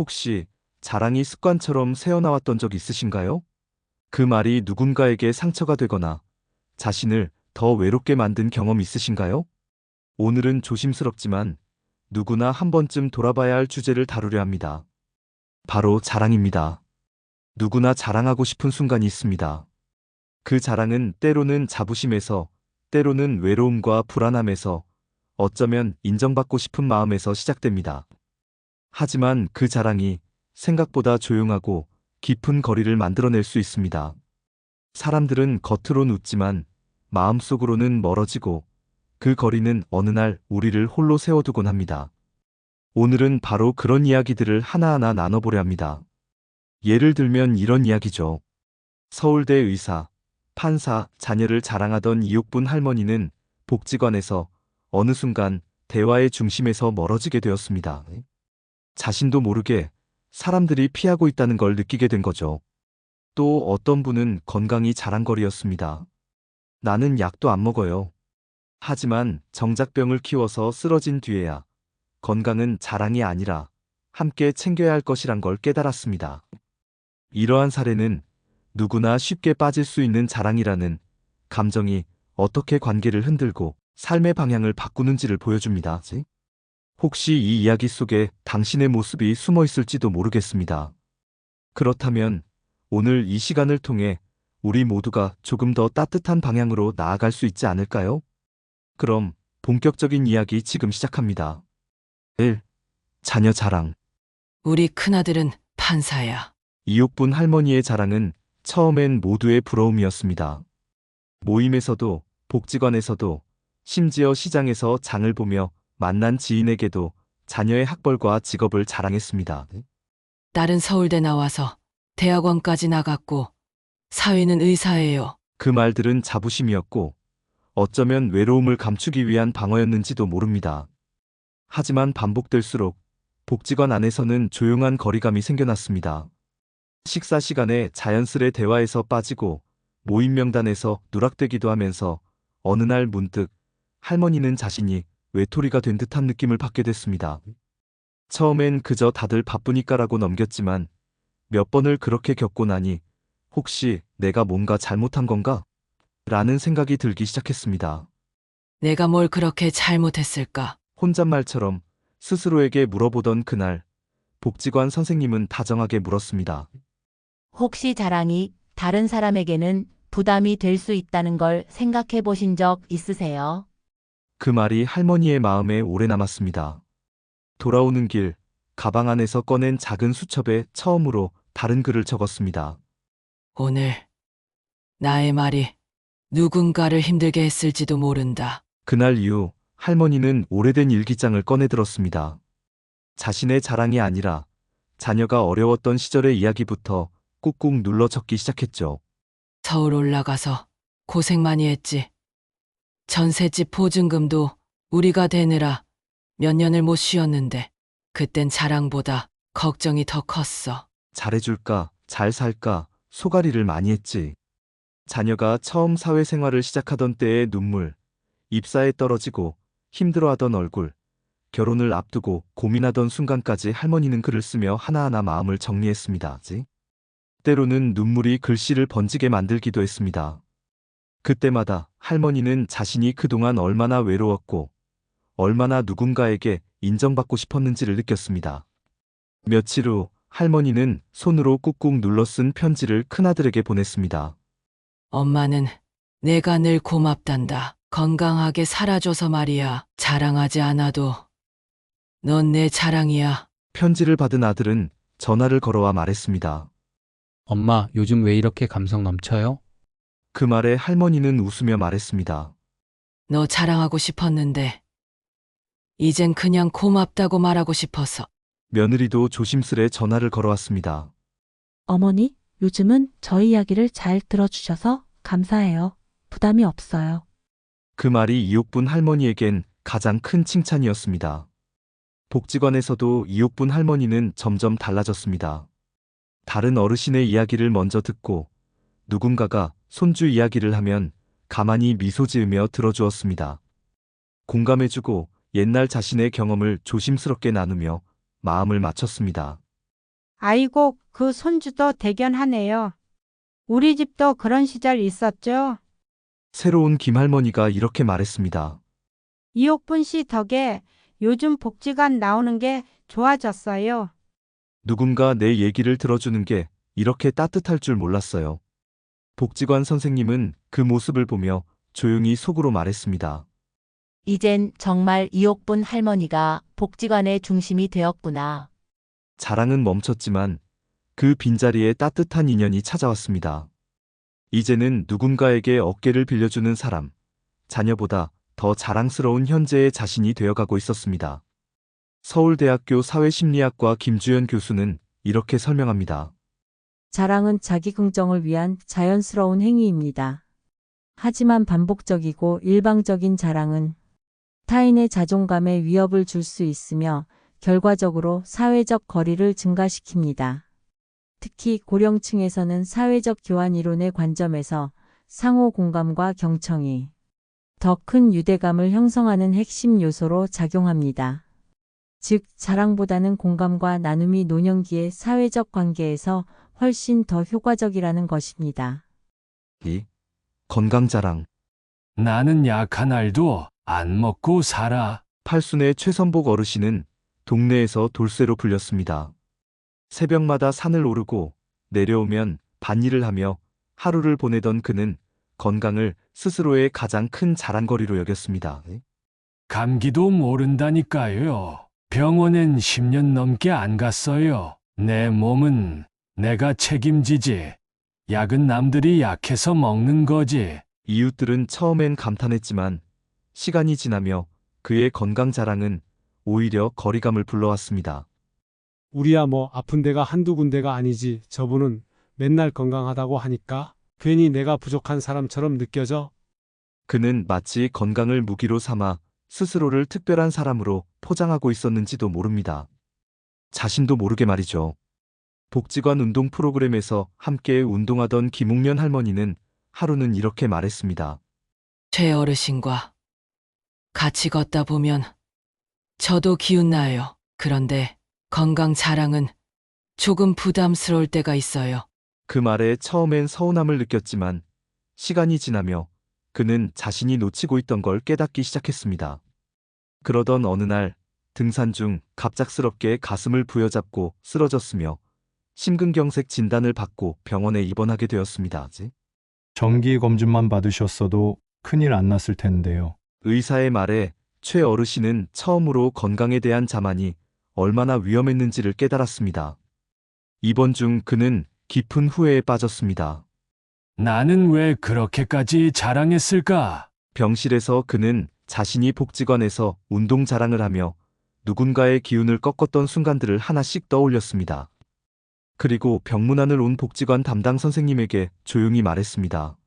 혹시 자랑이 습관처럼 새어나왔던 적 있으신가요? 그 말이 누군가에게 상처가 되거나 자신을 더 외롭게 만든 경험 있으신가요? 오늘은 조심스럽지만 누구나 한 번쯤 돌아봐야 할 주제를 다루려 합니다. 바로 자랑입니다. 누구나 자랑하고 싶은 순간이 있습니다. 그 자랑은 때로는 자부심에서, 때로는 외로움과 불안함에서, 어쩌면 인정받고 싶은 마음에서 시작됩니다. 하지만 그 자랑이 생각보다 조용하고 깊은 거리를 만들어낼 수 있습니다. 사람들은 겉으론 웃지만 마음속으로는 멀어지고 그 거리는 어느 날 우리를 홀로 세워두곤 합니다. 오늘은 바로 그런 이야기들을 하나하나 나눠보려 합니다. 예를 들면 이런 이야기죠. 서울대 의사, 판사, 자녀를 자랑하던 이옥분 할머니는 복지관에서 어느 순간 대화의 중심에서 멀어지게 되었습니다. 자신도 모르게 사람들이 피하고 있다는 걸 느끼게 된 거죠. 또 어떤 분은 건강이 자랑거리였습니다. 나는 약도 안 먹어요. 하지만 정작병을 키워서 쓰러진 뒤에야 건강은 자랑이 아니라 함께 챙겨야 할 것이란 걸 깨달았습니다. 이러한 사례는 누구나 쉽게 빠질 수 있는 자랑이라는 감정이 어떻게 관계를 흔들고 삶의 방향을 바꾸는지를 보여줍니다. 혹시 이 이야기 속에 당신의 모습이 숨어 있을지도 모르겠습니다. 그렇다면 오늘 이 시간을 통해 우리 모두가 조금 더 따뜻한 방향으로 나아갈 수 있지 않을까요? 그럼 본격적인 이야기 지금 시작합니다. 1. 자녀 자랑. 우리 큰아들은 판사야. 이옥분 할머니의 자랑은 처음엔 모두의 부러움이었습니다. 모임에서도, 복지관에서도, 심지어 시장에서 장을 보며 만난 지인에게도 자녀의 학벌과 직업을 자랑했습니다. 딸은 서울대 나와서 대학원까지 나갔고 사위는 의사예요. 그 말들은 자부심이었고 어쩌면 외로움을 감추기 위한 방어였는지도 모릅니다. 하지만 반복될수록 복지관 안에서는 조용한 거리감이 생겨났습니다. 식사 시간에 자연스레 대화에서 빠지고 모임 명단에서 누락되기도 하면서 어느 날 문득 할머니는 자신이 외톨이가 된 듯한 느낌을 받게 됐습니다. 처음엔 그저 다들 바쁘니까라고 넘겼지만 몇 번을 그렇게 겪고 나니 혹시 내가 뭔가 잘못한 건가? 라는 생각이 들기 시작했습니다. 내가 뭘 그렇게 잘못했을까? 혼잣말처럼 스스로에게 물어보던 그날, 복지관 선생님은 다정하게 물었습니다. 혹시 자랑이 다른 사람에게는 부담이 될 수 있다는 걸 생각해 보신 적 있으세요? 그 말이 할머니의 마음에 오래 남았습니다. 돌아오는 길, 가방 안에서 꺼낸 작은 수첩에 처음으로 다른 글을 적었습니다. 오늘 나의 말이 누군가를 힘들게 했을지도 모른다. 그날 이후 할머니는 오래된 일기장을 꺼내 들었습니다. 자신의 자랑이 아니라 자녀가 어려웠던 시절의 이야기부터 꾹꾹 눌러 적기 시작했죠. 서울 올라가서 고생 많이 했지. 전셋집 보증금도 우리가 대느라 몇 년을 못 쉬었는데 그땐 자랑보다 걱정이 더 컸어. 잘해줄까, 잘 살까, 소가리를 많이 했지. 자녀가 처음 사회생활을 시작하던 때의 눈물, 입사에 떨어지고 힘들어하던 얼굴, 결혼을 앞두고 고민하던 순간까지 할머니는 글을 쓰며 하나하나 마음을 정리했습니다. 때로는 눈물이 글씨를 번지게 만들기도 했습니다. 그때마다 할머니는 자신이 그동안 얼마나 외로웠고 얼마나 누군가에게 인정받고 싶었는지를 느꼈습니다. 며칠 후 할머니는 손으로 꾹꾹 눌러 쓴 편지를 큰아들에게 보냈습니다. 엄마는 내가 늘 고맙단다. 건강하게 살아줘서 말이야. 자랑하지 않아도 넌 내 자랑이야. 편지를 받은 아들은 전화를 걸어와 말했습니다. 엄마, 요즘 왜 이렇게 감성 넘쳐요? 그 말에 할머니는 웃으며 말했습니다. 너 자랑하고 싶었는데 이젠 그냥 고맙다고 말하고 싶어서. 며느리도 조심스레 전화를 걸어왔습니다. 어머니, 요즘은 저희 이야기를 잘 들어주셔서 감사해요. 부담이 없어요. 그 말이 이옥분 할머니에겐 가장 큰 칭찬이었습니다. 복지관에서도 이옥분 할머니는 점점 달라졌습니다. 다른 어르신의 이야기를 먼저 듣고 누군가가 손주 이야기를 하면 가만히 미소 지으며 들어주었습니다. 공감해주고 옛날 자신의 경험을 조심스럽게 나누며 마음을 맞췄습니다. 아이고, 그 손주도 대견하네요. 우리 집도 그런 시절 있었죠. 새로운 김할머니가 이렇게 말했습니다. 이옥분 씨 덕에 요즘 복지관 나오는 게 좋아졌어요. 누군가 내 얘기를 들어주는 게 이렇게 따뜻할 줄 몰랐어요. 복지관 선생님은 그 모습을 보며 조용히 속으로 말했습니다. 이젠 정말 이옥분 할머니가 복지관의 중심이 되었구나. 자랑은 멈췄지만 그 빈자리에 따뜻한 인연이 찾아왔습니다. 이제는 누군가에게 어깨를 빌려주는 사람, 자녀보다 더 자랑스러운 현재의 자신이 되어가고 있었습니다. 서울대학교 사회심리학과 김주연 교수는 이렇게 설명합니다. 자랑은 자기 긍정을 위한 자연스러운 행위입니다. 하지만 반복적이고 일방적인 자랑은 타인의 자존감에 위협을 줄 수 있으며 결과적으로 사회적 거리를 증가시킵니다. 특히 고령층에서는 사회적 교환 이론의 관점에서 상호 공감과 경청이 더 큰 유대감을 형성하는 핵심 요소로 작용합니다. 즉, 자랑보다는 공감과 나눔이 노년기의 사회적 관계에서 훨씬 더 효과적이라는 것입니다. 2. 건강자랑. 나는 약한 알도 안 먹고 살아. 팔순의 최선복 어르신은 동네에서 돌쇠로 불렸습니다. 새벽마다 산을 오르고 내려오면 밭일을 하며 하루를 보내던 그는 건강을 스스로의 가장 큰 자랑거리로 여겼습니다. 감기도 모른다니까요. 병원엔 10년 넘게 안 갔어요. 내 몸은 내가 책임지지. 약은 남들이 약해서 먹는 거지. 이웃들은 처음엔 감탄했지만 시간이 지나며 그의 건강 자랑은 오히려 거리감을 불러왔습니다. 우리야 뭐 아픈 데가 한두 군데가 아니지. 저분은 맨날 건강하다고 하니까 괜히 내가 부족한 사람처럼 느껴져. 그는 마치 건강을 무기로 삼아 스스로를 특별한 사람으로 포장하고 있었는지도 모릅니다. 자신도 모르게 말이죠. 복지관 운동 프로그램에서 함께 운동하던 김웅련 할머니는 하루는 이렇게 말했습니다. 최 어르신과 같이 걷다 보면 저도 기운나요. 그런데 건강 자랑은 조금 부담스러울 때가 있어요. 그 말에 처음엔 서운함을 느꼈지만 시간이 지나며 그는 자신이 놓치고 있던 걸 깨닫기 시작했습니다. 그러던 어느 날 등산 중 갑작스럽게 가슴을 부여잡고 쓰러졌으며 심근경색 진단을 받고 병원에 입원하게 되었습니다. 정기 검진만 받으셨어도 큰일 안 났을 텐데요. 의사의 말에 최 어르신은 처음으로 건강에 대한 자만이 얼마나 위험했는지를 깨달았습니다. 입원 중 그는 깊은 후회에 빠졌습니다. 나는 왜 그렇게까지 자랑했을까? 병실에서 그는 자신이 복지관에서 운동 자랑을 하며 누군가의 기운을 꺾었던 순간들을 하나씩 떠올렸습니다. 그리고 병문안을 온 복지관 담당 선생님에게 조용히 말했습니다.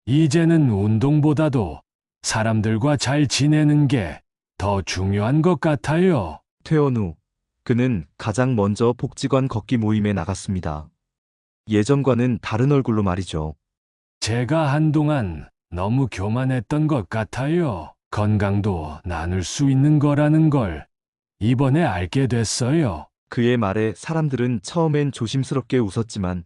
이제는 운동보다도 사람들과 잘 지내는 게 더 중요한 것 같아요. 퇴원 후 그는 가장 먼저 복지관 걷기 모임에 나갔습니다. 예전과는 다른 얼굴로 말이죠. 제가 한동안 너무 교만했던 것 같아요. 건강도 나눌 수 있는 거라는 걸 이번에 알게 됐어요. 그의 말에 사람들은 처음엔 조심스럽게 웃었지만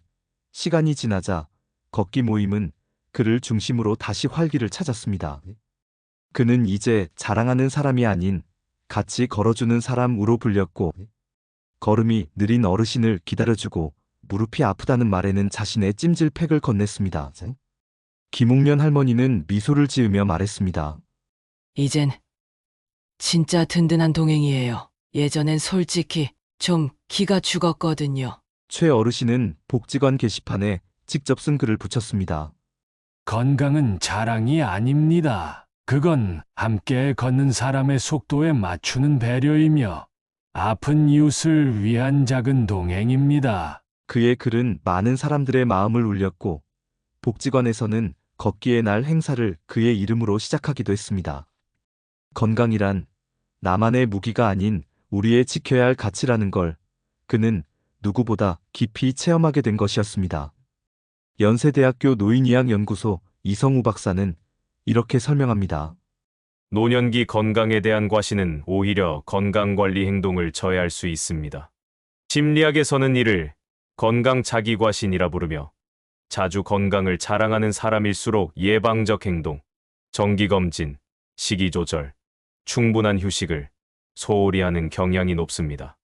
시간이 지나자 걷기 모임은 그를 중심으로 다시 활기를 찾았습니다. 그는 이제 자랑하는 사람이 아닌 같이 걸어주는 사람으로 불렸고 걸음이 느린 어르신을 기다려주고 무릎이 아프다는 말에는 자신의 찜질팩을 건넸습니다. 김웅련 할머니는 미소를 지으며 말했습니다. 이젠 진짜 든든한 동행이에요. 예전엔 솔직히 좀 기가 죽었거든요. 최 어르신은 복지관 게시판에 직접 쓴 글을 붙였습니다. 건강은 자랑이 아닙니다. 그건 함께 걷는 사람의 속도에 맞추는 배려이며 아픈 이웃을 위한 작은 동행입니다. 그의 글은 많은 사람들의 마음을 울렸고 복지관에서는 걷기의 날 행사를 그의 이름으로 시작하기도 했습니다. 건강이란 나만의 무기가 아닌 우리의 지켜야 할 가치라는 걸 그는 누구보다 깊이 체험하게 된 것이었습니다. 연세대학교 노인의학연구소 이성우 박사는 이렇게 설명합니다. 노년기 건강에 대한 과시는 오히려 건강관리 행동을 저해할 수 있습니다. 심리학에서는 이를 건강 자기과신이라 부르며 자주 건강을 자랑하는 사람일수록 예방적 행동, 정기검진, 식이조절, 충분한 휴식을 소홀히 하는 경향이 높습니다.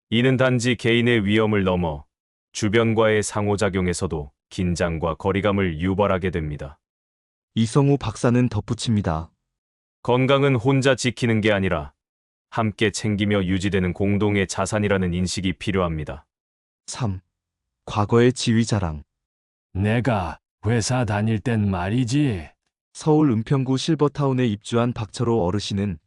이는 단지 개인의 위험을 넘어 주변과의 상호작용에서도 긴장과 거리감을 유발하게 됩니다. 이성우 박사는 덧붙입니다. 건강은 혼자 지키는 게 아니라 함께 챙기며 유지되는 공동의 자산이라는 인식이 필요합니다. 3. 과거의 지위 자랑. 내가 회사 다닐 땐 말이지. 서울 은평구 실버타운에 입주한 박철호 어르신은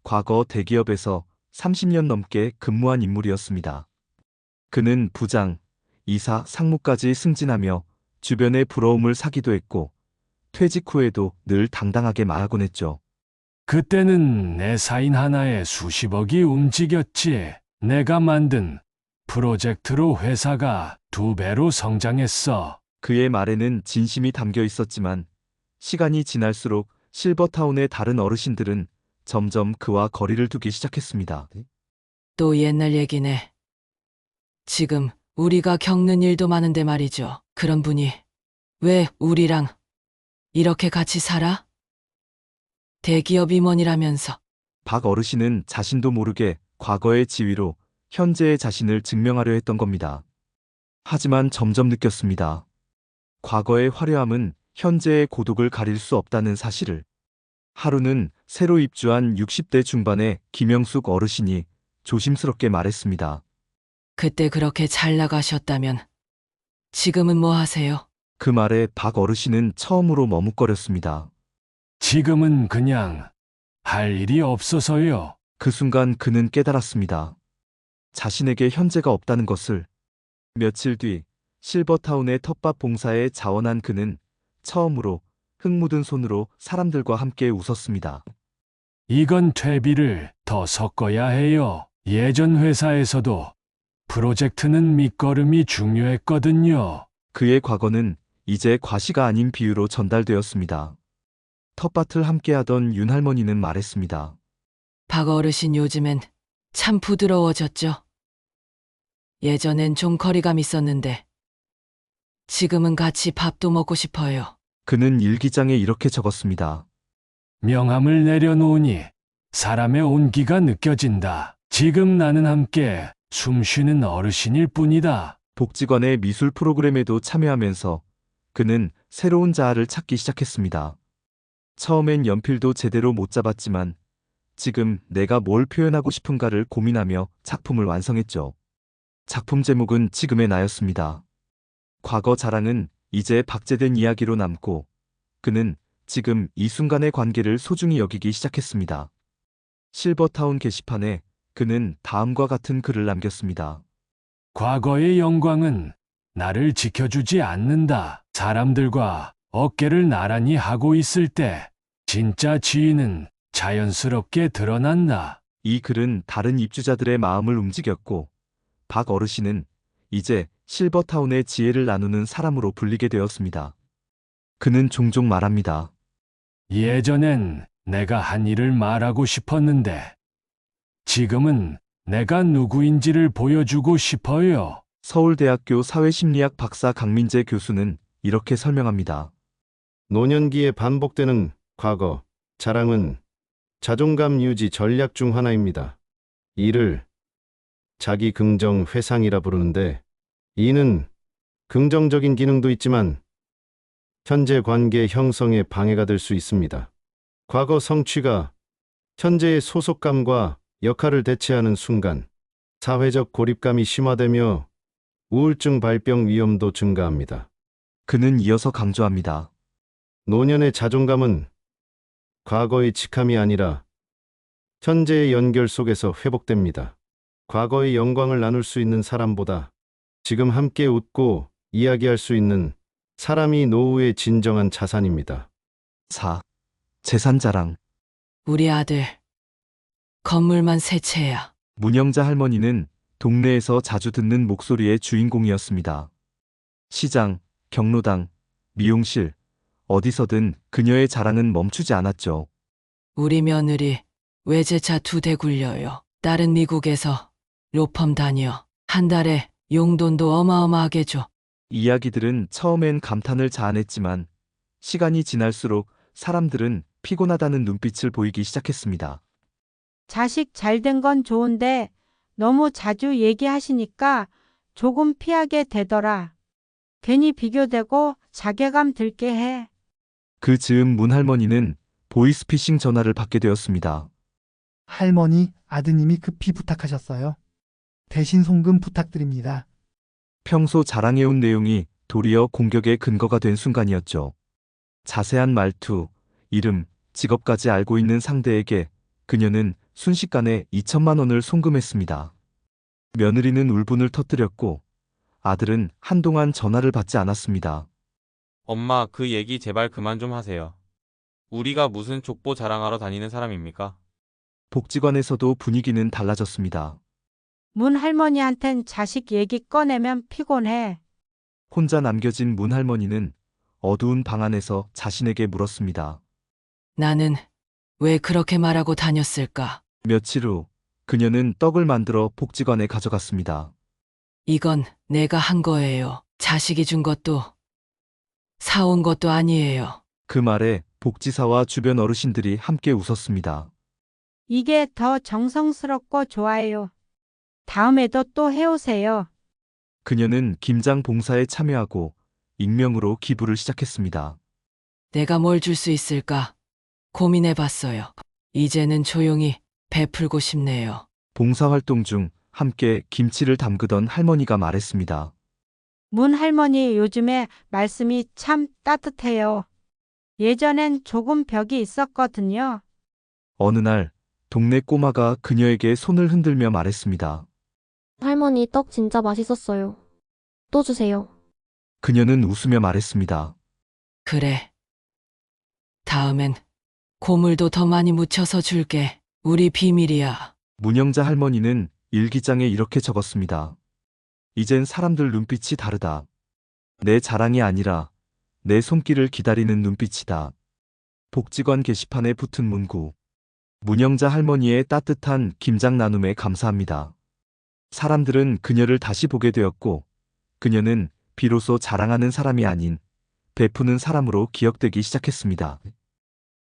과거 대기업에서 30년 넘게 근무한 인물이었습니다. 그는 부장, 이사, 상무까지 승진하며 주변의 부러움을 사기도 했고 퇴직 후에도 늘 당당하게 말하곤 했죠. 그때는 내 사인 하나에 수십억이 움직였지. 내가 만든 프로젝트로 회사가 2배로 성장했어. 그의 말에는 진심이 담겨 있었지만 시간이 지날수록 실버타운의 다른 어르신들은 점점 그와 거리를 두기 시작했습니다. 또 옛날 얘기네. 지금 우리가 겪는 일도 많은데 말이죠. 그런 분이 왜 우리랑 이렇게 같이 살아? 대기업 임원이라면서. 박 어르신은 자신도 모르게 과거의 지위로 현재의 자신을 증명하려 했던 겁니다. 하지만 점점 느꼈습니다. 과거의 화려함은 현재의 고독을 가릴 수 없다는 사실을. 하루는 새로 입주한 60대 중반의 김영숙 어르신이 조심스럽게 말했습니다. 그때 그렇게 잘 나가셨다면 지금은 뭐 하세요? 그 말에 박 어르신은 처음으로 머뭇거렸습니다. 지금은 그냥 할 일이 없어서요. 그 순간 그는 깨달았습니다. 자신에게 현재가 없다는 것을. 며칠 뒤 실버타운의 텃밭 봉사에 자원한 그는 처음으로 흙 묻은 손으로 사람들과 함께 웃었습니다. 이건 퇴비를 더 섞어야 해요. 예전 회사에서도 프로젝트는 밑거름이 중요했거든요. 그의 과거는 이제 과시가 아닌 비유로 전달되었습니다. 텃밭을 함께하던 윤 할머니는 말했습니다. 박 어르신 요즘엔 참 부드러워졌죠. 예전엔 좀 거리감 있었는데 지금은 같이 밥도 먹고 싶어요. 그는 일기장에 이렇게 적었습니다. 명함을 내려놓으니 사람의 온기가 느껴진다. 지금 나는 함께 숨 쉬는 어르신일 뿐이다. 복지관의 미술 프로그램에도 참여하면서 그는 새로운 자아를 찾기 시작했습니다. 처음엔 연필도 제대로 못 잡았지만 지금 내가 뭘 표현하고 싶은가를 고민하며 작품을 완성했죠. 작품 제목은 지금의 나였습니다. 과거 자랑은 이제 박제된 이야기로 남고 그는 지금 이 순간의 관계를 소중히 여기기 시작했습니다. 실버타운 게시판에 그는 다음과 같은 글을 남겼습니다. 과거의 영광은 나를 지켜주지 않는다. 사람들과 어깨를 나란히 하고 있을 때 진짜 지위는 자연스럽게 드러난다. 이 글은 다른 입주자들의 마음을 움직였고 박 어르신은 이제 실버타운의 지혜를 나누는 사람으로 불리게 되었습니다. 그는 종종 말합니다. 예전엔 내가 한 일을 말하고 싶었는데 지금은 내가 누구인지를 보여주고 싶어요. 서울대학교 사회심리학 박사 강민재 교수는 이렇게 설명합니다. 노년기에 반복되는 과거, 자랑은 자존감 유지 전략 중 하나입니다. 이를 자기 긍정 회상이라 부르는데 이는 긍정적인 기능도 있지만 현재 관계 형성에 방해가 될 수 있습니다. 과거 성취가 현재의 소속감과 역할을 대체하는 순간 사회적 고립감이 심화되며 우울증 발병 위험도 증가합니다. 그는 이어서 강조합니다. 노년의 자존감은 과거의 직함이 아니라 현재의 연결 속에서 회복됩니다. 과거의 영광을 나눌 수 있는 사람보다 지금 함께 웃고 이야기할 수 있는 사람이 노후의 진정한 자산입니다. 4. 재산 자랑. 우리 아들 건물만 3채야. 문영자 할머니는 동네에서 자주 듣는 목소리의 주인공이었습니다. 시장, 경로당, 미용실, 어디서든 그녀의 자랑은 멈추지 않았죠. 우리 며느리 외제차 2대 굴려요. 딸은 미국에서 로펌 다녀. 한 달에 용돈도 어마어마하게 줘. 이야기들은 처음엔 감탄을 자아냈지만 시간이 지날수록 사람들은 피곤하다는 눈빛을 보이기 시작했습니다. 자식 잘 된 건 좋은데 너무 자주 얘기하시니까 조금 피하게 되더라. 괜히 비교되고 자괴감 들게 해. 그 즈음 문할머니는 보이스피싱 전화를 받게 되었습니다. 할머니, 아드님이 급히 부탁하셨어요. 대신 송금 부탁드립니다. 평소 자랑해온 내용이 도리어 공격의 근거가 된 순간이었죠. 자세한 말투, 이름, 직업까지 알고 있는 상대에게 그녀는 순식간에 2천만 원을 송금했습니다. 며느리는 울분을 터뜨렸고 아들은 한동안 전화를 받지 않았습니다. 엄마, 그 얘기 제발 그만 좀 하세요. 우리가 무슨 족보 자랑하러 다니는 사람입니까? 복지관에서도 분위기는 달라졌습니다. 문 할머니한텐 자식 얘기 꺼내면 피곤해. 혼자 남겨진 문할머니는 어두운 방 안에서 자신에게 물었습니다. 나는 왜 그렇게 말하고 다녔을까? 며칠 후 그녀는 떡을 만들어 복지관에 가져갔습니다. 이건 내가 한 거예요. 자식이 준 것도 사온 것도 아니에요. 그 말에 복지사와 주변 어르신들이 함께 웃었습니다. 이게 더 정성스럽고 좋아요. 다음에도 또 해오세요. 그녀는 김장 봉사에 참여하고 익명으로 기부를 시작했습니다. 내가 뭘 줄 수 있을까 고민해봤어요. 이제는 조용히 베풀고 싶네요. 봉사활동 중 함께 김치를 담그던 할머니가 말했습니다. 문 할머니 요즘에 말씀이 참 따뜻해요. 예전엔 조금 벽이 있었거든요. 어느 날 동네 꼬마가 그녀에게 손을 흔들며 말했습니다. 할머니 떡 진짜 맛있었어요. 또 주세요. 그녀는 웃으며 말했습니다. 그래. 다음엔 고물도 더 많이 묻혀서 줄게. 우리 비밀이야. 문영자 할머니는 일기장에 이렇게 적었습니다. 이젠 사람들 눈빛이 다르다. 내 자랑이 아니라 내 손길을 기다리는 눈빛이다. 복지관 게시판에 붙은 문구. 문영자 할머니의 따뜻한 김장 나눔에 감사합니다. 사람들은 그녀를 다시 보게 되었고 그녀는 비로소 자랑하는 사람이 아닌 베푸는 사람으로 기억되기 시작했습니다.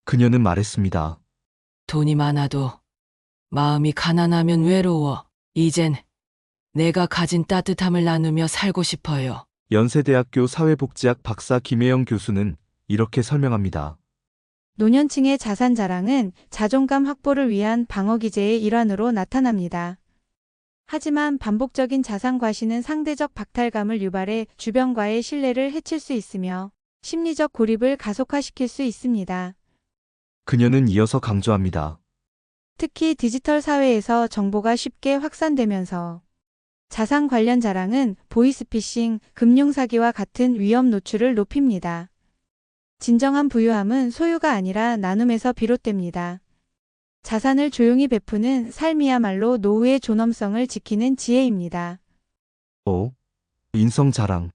그녀는 말했습니다. 돈이 많아도 마음이 가난하면 외로워. 이젠 내가 가진 따뜻함을 나누며 살고 싶어요. 연세대학교 사회복지학 박사 김혜영 교수는 이렇게 설명합니다. 노년층의 자산 자랑은 자존감 확보를 위한 방어 기제의 일환으로 나타납니다. 하지만 반복적인 자산 과시는 상대적 박탈감을 유발해 주변과의 신뢰를 해칠 수 있으며 심리적 고립을 가속화시킬 수 있습니다. 그녀는 이어서 강조합니다. 특히 디지털 사회에서 정보가 쉽게 확산되면서 자산 관련 자랑은 보이스피싱, 금융사기와 같은 위험 노출을 높입니다. 진정한 부유함은 소유가 아니라 나눔에서 비롯됩니다. 자산을 조용히 베푸는 삶이야말로 노후의 존엄성을 지키는 지혜입니다. 인성 자랑.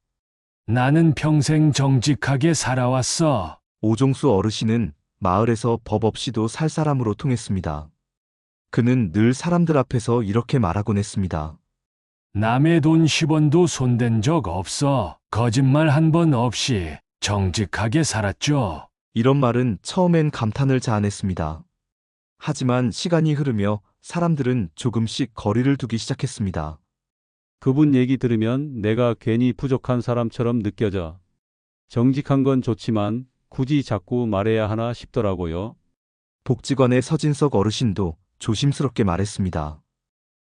나는 평생 정직하게 살아왔어. 오종수 어르신은 마을에서 법 없이도 살 사람으로 통했습니다. 그는 늘 사람들 앞에서 이렇게 말하곤 했습니다. 남의 돈 10원도 손댄 적 없어. 거짓말 한 번 없이 정직하게 살았죠. 이런 말은 처음엔 감탄을 자아냈습니다. 하지만 시간이 흐르며 사람들은 조금씩 거리를 두기 시작했습니다. 그분 얘기 들으면 내가 괜히 부족한 사람처럼 느껴져. 정직한 건 좋지만 굳이 자꾸 말해야 하나 싶더라고요. 복지관의 서진석 어르신도 조심스럽게 말했습니다.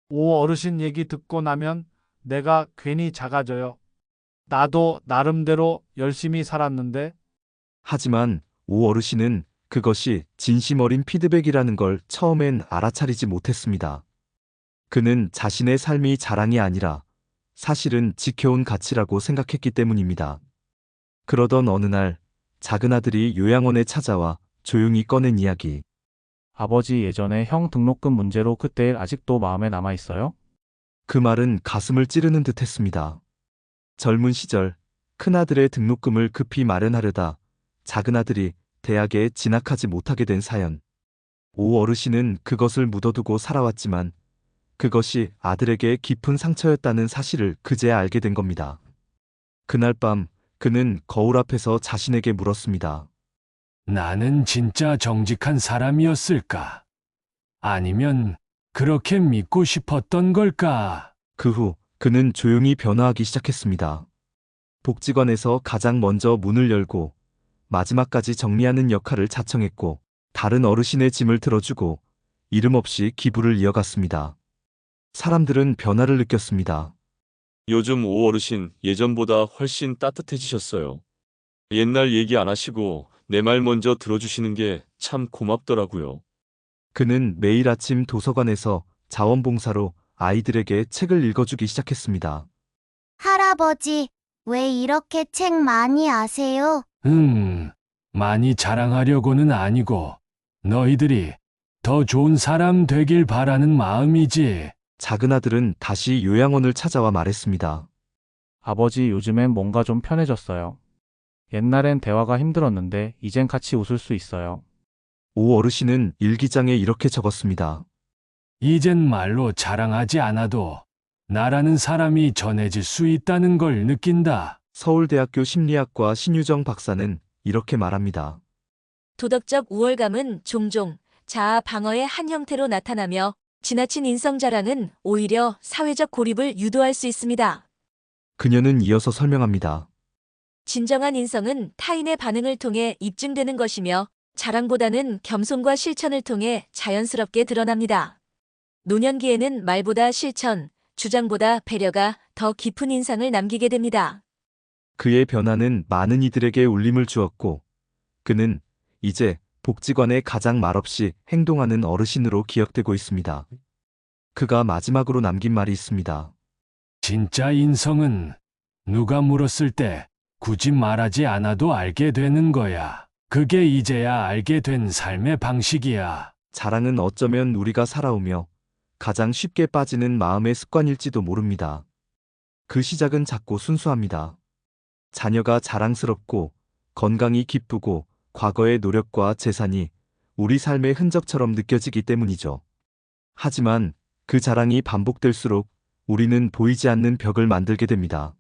오 어르신 얘기 듣고 나면 내가 괜히 작아져요. 나도 나름대로 열심히 살았는데. 하지만 오 어르신은 그것이 진심 어린 피드백이라는 걸 처음엔 알아차리지 못했습니다. 그는 자신의 삶이 자랑이 아니라 사실은 지켜온 가치라고 생각했기 때문입니다. 그러던 어느 날 작은 아들이 요양원에 찾아와 조용히 꺼낸 이야기. 아버지 예전에 형 등록금 문제로 그때 일 아직도 마음에 남아있어요? 그 말은 가슴을 찌르는 듯 했습니다. 젊은 시절 큰아들의 등록금을 급히 마련하려다 작은 아들이 대학에 진학하지 못하게 된 사연. 오 어르신은 그것을 묻어두고 살아왔지만 그것이 아들에게 깊은 상처였다는 사실을 그제야 알게 된 겁니다. 그날 밤 그는 거울 앞에서 자신에게 물었습니다. 나는 진짜 정직한 사람이었을까? 아니면 그렇게 믿고 싶었던 걸까? 그 후 그는 조용히 변화하기 시작했습니다. 복지관에서 가장 먼저 문을 열고 마지막까지 정리하는 역할을 자청했고 다른 어르신의 짐을 들어주고 이름 없이 기부를 이어갔습니다. 사람들은 변화를 느꼈습니다. 요즘 오 어르신 예전보다 훨씬 따뜻해지셨어요. 옛날 얘기 안 하시고 내 말 먼저 들어주시는 게 참 고맙더라고요. 그는 매일 아침 도서관에서 자원봉사로 아이들에게 책을 읽어주기 시작했습니다. 할아버지, 왜 이렇게 책 많이 아세요? 많이 자랑하려고는 아니고 너희들이 더 좋은 사람 되길 바라는 마음이지. 작은 아들은 다시 요양원을 찾아와 말했습니다. 아버지, 요즘엔 뭔가 좀 편해졌어요. 옛날엔 대화가 힘들었는데 이젠 같이 웃을 수 있어요. 오 어르신은 일기장에 이렇게 적었습니다. 이젠 말로 자랑하지 않아도 나라는 사람이 전해질 수 있다는 걸 느낀다. 서울대학교 심리학과 신유정 박사는 이렇게 말합니다. 도덕적 우월감은 종종 자아 방어의 한 형태로 나타나며 지나친 인성 자랑은 오히려 사회적 고립을 유도할 수 있습니다. 그녀는 이어서 설명합니다. 진정한 인성은 타인의 반응을 통해 입증되는 것이며 자랑보다는 겸손과 실천을 통해 자연스럽게 드러납니다. 노년기에는 말보다 실천, 주장보다 배려가 더 깊은 인상을 남기게 됩니다. 그의 변화는 많은 이들에게 울림을 주었고 그는 이제 복지관에 가장 말없이 행동하는 어르신으로 기억되고 있습니다. 그가 마지막으로 남긴 말이 있습니다. 진짜 인성은 누가 물었을 때 굳이 말하지 않아도 알게 되는 거야. 그게 이제야 알게 된 삶의 방식이야. 자랑은 어쩌면 우리가 살아오며 가장 쉽게 빠지는 마음의 습관일지도 모릅니다. 그 시작은 작고 순수합니다. 자녀가 자랑스럽고 건강이 기쁘고 과거의 노력과 재산이 우리 삶의 흔적처럼 느껴지기 때문이죠. 하지만 그 자랑이 반복될수록 우리는 보이지 않는 벽을 만들게 됩니다.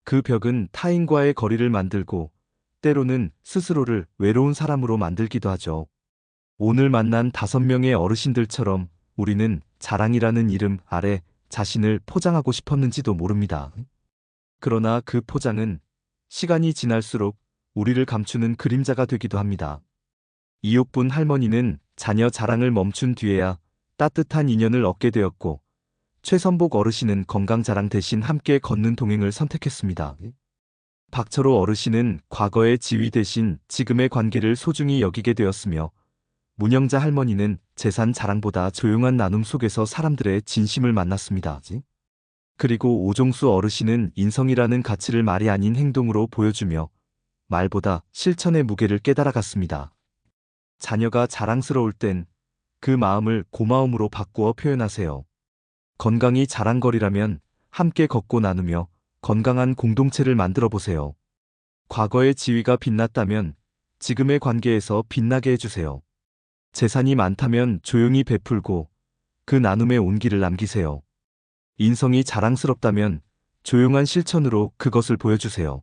그 벽은 타인과의 거리를 만들고 때로는 스스로를 외로운 사람으로 만들기도 하죠. 오늘 만난 5명의 어르신들처럼 우리는 자랑이라는 이름 아래 자신을 포장하고 싶었는지도 모릅니다. 그러나 그 포장은 시간이 지날수록 우리를 감추는 그림자가 되기도 합니다. 이옥분 할머니는 자녀 자랑을 멈춘 뒤에야 따뜻한 인연을 얻게 되었고 최선복 어르신은 건강 자랑 대신 함께 걷는 동행을 선택했습니다. 박철호 어르신은 과거의 지위 대신 지금의 관계를 소중히 여기게 되었으며 문영자 할머니는 재산 자랑보다 조용한 나눔 속에서 사람들의 진심을 만났습니다. 그리고 오종수 어르신은 인성이라는 가치를 말이 아닌 행동으로 보여주며 말보다 실천의 무게를 깨달아갔습니다. 자녀가 자랑스러울 땐 그 마음을 고마움으로 바꾸어 표현하세요. 건강이 자랑거리라면 함께 걷고 나누며 건강한 공동체를 만들어 보세요. 과거의 지위가 빛났다면 지금의 관계에서 빛나게 해주세요. 재산이 많다면 조용히 베풀고 그 나눔의 온기를 남기세요. 인성이 자랑스럽다면 조용한 실천으로 그것을 보여주세요.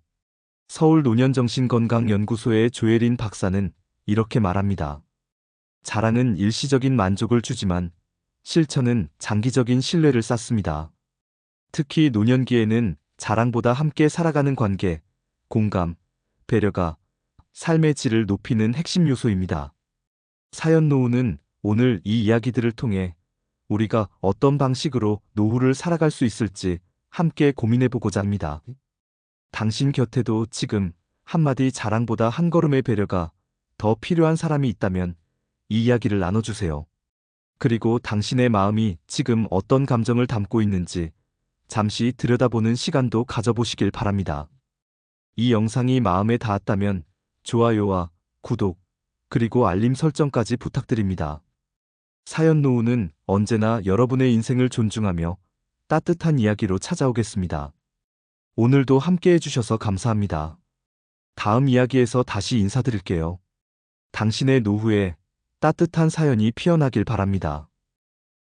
서울 노년정신건강연구소의 조혜린 박사는 이렇게 말합니다. 자랑은 일시적인 만족을 주지만 실천은 장기적인 신뢰를 쌓습니다. 특히 노년기에는 자랑보다 함께 살아가는 관계, 공감, 배려가 삶의 질을 높이는 핵심 요소입니다. 사연 노후는 오늘 이 이야기들을 통해 우리가 어떤 방식으로 노후를 살아갈 수 있을지 함께 고민해보고자 합니다. 당신 곁에도 지금 한마디 자랑보다 한 걸음의 배려가 더 필요한 사람이 있다면 이 이야기를 나눠주세요. 그리고 당신의 마음이 지금 어떤 감정을 담고 있는지 잠시 들여다보는 시간도 가져보시길 바랍니다. 이 영상이 마음에 닿았다면 좋아요와 구독, 그리고 알림 설정까지 부탁드립니다. 사연 노후는 언제나 여러분의 인생을 존중하며 따뜻한 이야기로 찾아오겠습니다. 오늘도 함께 해주셔서 감사합니다. 다음 이야기에서 다시 인사드릴게요. 당신의 노후에 따뜻한 사연이 피어나길 바랍니다.